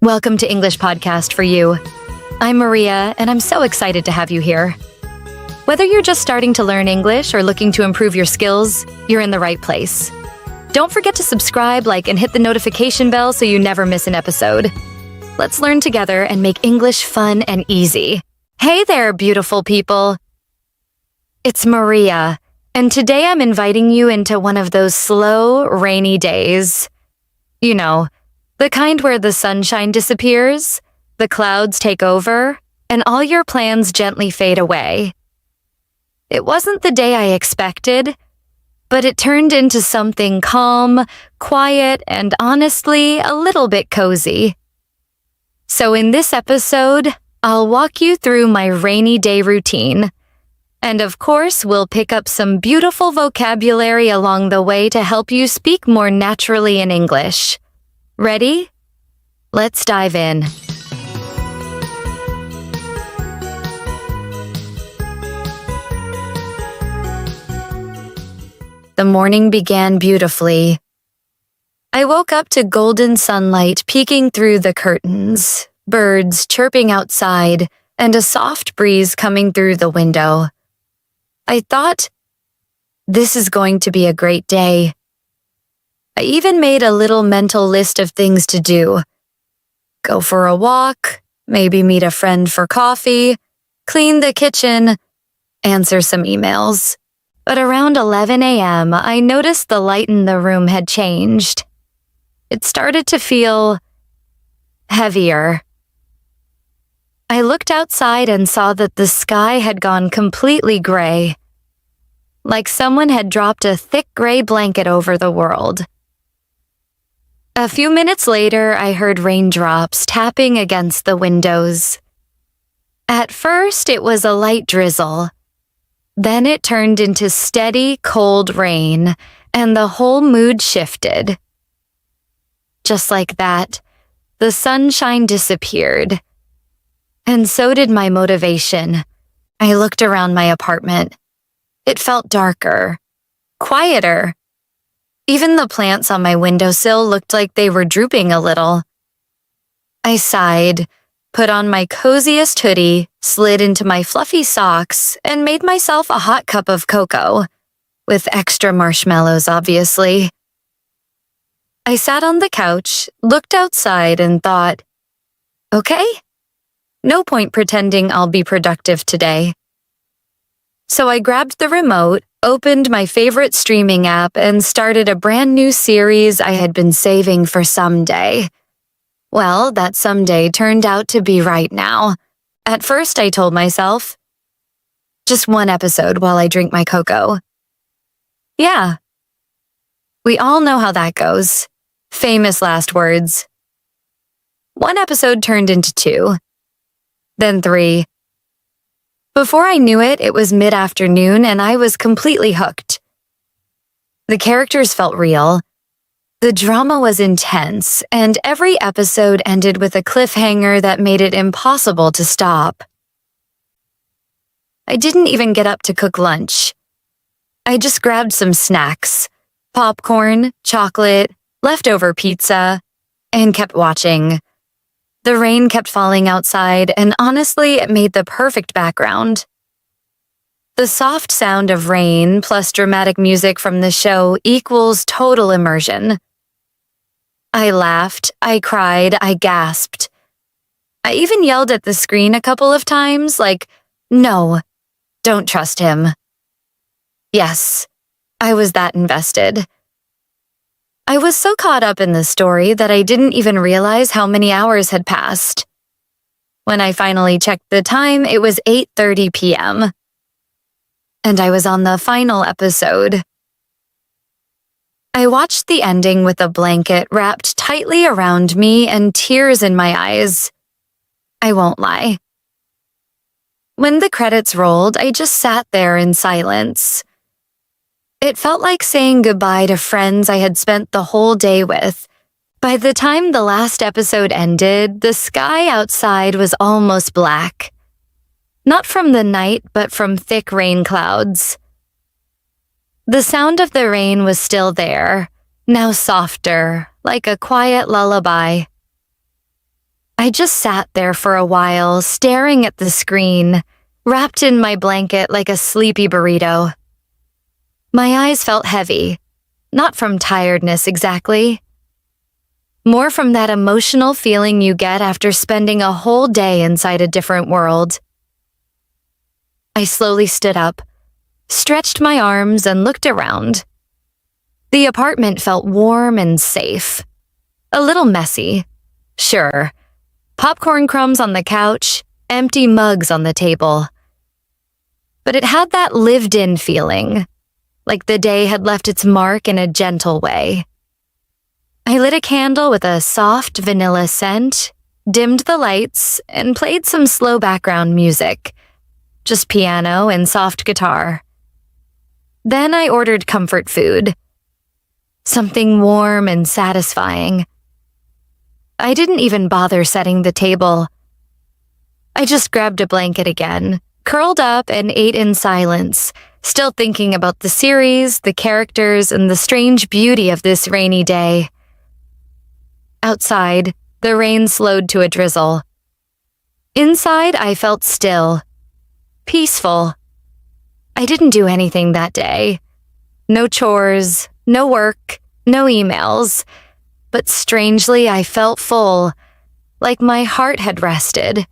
Welcome to English Podcast for You. I'm Maria, and I'm so excited to have you here. Whether you're just starting to learn English or looking to improve your skills, you're in the right place. Don't forget to subscribe, like, and hit the notification bell so you never miss an episode. Let's learn together and make English fun and easy. Hey there, beautiful people. It's Maria, and today I'm inviting you into one of those slow, rainy days. You know, the kind where the sunshine disappears, the clouds take over, and all your plans gently fade away. It wasn't the day I expected, but it turned into something calm, quiet, and honestly, a little bit cozy. So in this episode, I'll walk you through my rainy day routine. And of course, we'll pick up some beautiful vocabulary along the way to help you speak more naturally in English. Ready? Let's dive in. The morning began beautifully. I woke up to golden sunlight peeking through the curtains, birds chirping outside, and a soft breeze coming through the window. I thought, this is going to be a great day. I even made a little mental list of things to do. Go for a walk, maybe meet a friend for coffee, clean the kitchen, answer some emails. But around 11 a.m., I noticed the light in the room had changed. It started to feel heavier. I looked outside and saw that the sky had gone completely gray, like someone had dropped a thick gray blanket over the world. A few minutes later, I heard raindrops tapping against the windows. At first, it was a light drizzle. Then it turned into steady, cold rain, and the whole mood shifted. Just like that, the sunshine disappeared. And so did my motivation. I looked around my apartment. It felt darker, quieter. Even the plants on my windowsill looked like they were drooping a little. I sighed, put on my coziest hoodie, slid into my fluffy socks, and made myself a hot cup of cocoa, with extra marshmallows, obviously. I sat on the couch, looked outside, and thought, okay, no point pretending I'll be productive today. So I grabbed the remote, opened my favorite streaming app, and started a brand new series I had been saving for someday. Well, that someday turned out to be right now. At first, I told myself, just one episode while I drink my cocoa. Yeah. We all know how that goes. Famous last words. One episode turned into 2. Then 3. Before I knew it, it was mid-afternoon and I was completely hooked. The characters felt real. The drama was intense, and every episode ended with a cliffhanger that made it impossible to stop. I didn't even get up to cook lunch. I just grabbed some snacks, popcorn, chocolate, leftover pizza, and kept watching. The rain kept falling outside, and honestly, it made the perfect background. The soft sound of rain plus dramatic music from the show equals total immersion. I laughed, I cried, I gasped. I even yelled at the screen a couple of times, like, no, don't trust him. Yes, I was that invested. I was so caught up in the story that I didn't even realize how many hours had passed. When I finally checked the time, it was 8:30 p.m. And I was on the final episode. I watched the ending with a blanket wrapped tightly around me and tears in my eyes. I won't lie. When the credits rolled, I just sat there in silence. It felt like saying goodbye to friends I had spent the whole day with. By the time the last episode ended, the sky outside was almost black. Not from the night, but from thick rain clouds. The sound of the rain was still there, now softer, like a quiet lullaby. I just sat there for a while, staring at the screen, wrapped in my blanket like a sleepy burrito. My eyes felt heavy, not from tiredness exactly. More from that emotional feeling you get after spending a whole day inside a different world. I slowly stood up, stretched my arms, and looked around. The apartment felt warm and safe. A little messy, sure. Popcorn crumbs on the couch, empty mugs on the table. But it had that lived-in feeling, like the day had left its mark in a gentle way. I lit a candle with a soft vanilla scent, dimmed the lights, and played some slow background music, just piano and soft guitar. Then I ordered comfort food, something warm and satisfying. I didn't even bother setting the table. I just grabbed a blanket again, curled up, and ate in silence, still thinking about the series, the characters, and the strange beauty of this rainy day. Outside, the rain slowed to a drizzle. Inside, I felt still, peaceful. I didn't do anything that day. No chores, no work, no emails. But strangely, I felt full, like my heart had rested.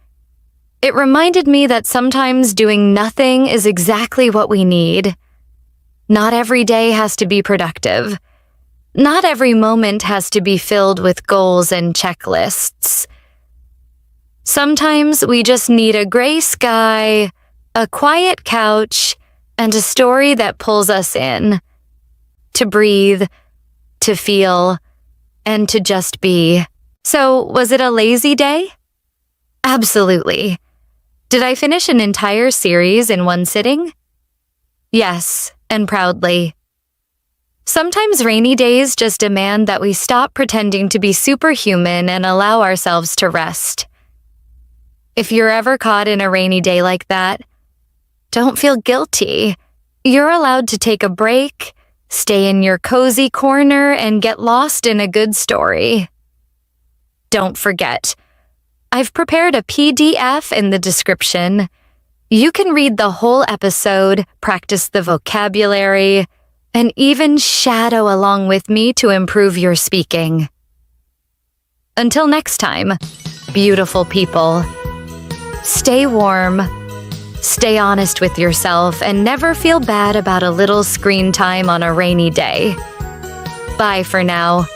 It reminded me that sometimes doing nothing is exactly what we need. Not every day has to be productive. Not every moment has to be filled with goals and checklists. Sometimes we just need a gray sky, a quiet couch, and a story that pulls us in. To breathe, to feel, and to just be. So, was it a lazy day? Absolutely. Did I finish an entire series in one sitting? Yes, and proudly. Sometimes rainy days just demand that we stop pretending to be superhuman and allow ourselves to rest. If you're ever caught in a rainy day like that, don't feel guilty. You're allowed to take a break, stay in your cozy corner, and get lost in a good story. Don't forget, I've prepared a PDF in the description. You can read the whole episode, practice the vocabulary, and even shadow along with me to improve your speaking. Until next time, beautiful people, stay warm, stay honest with yourself, and never feel bad about a little screen time on a rainy day. Bye for now.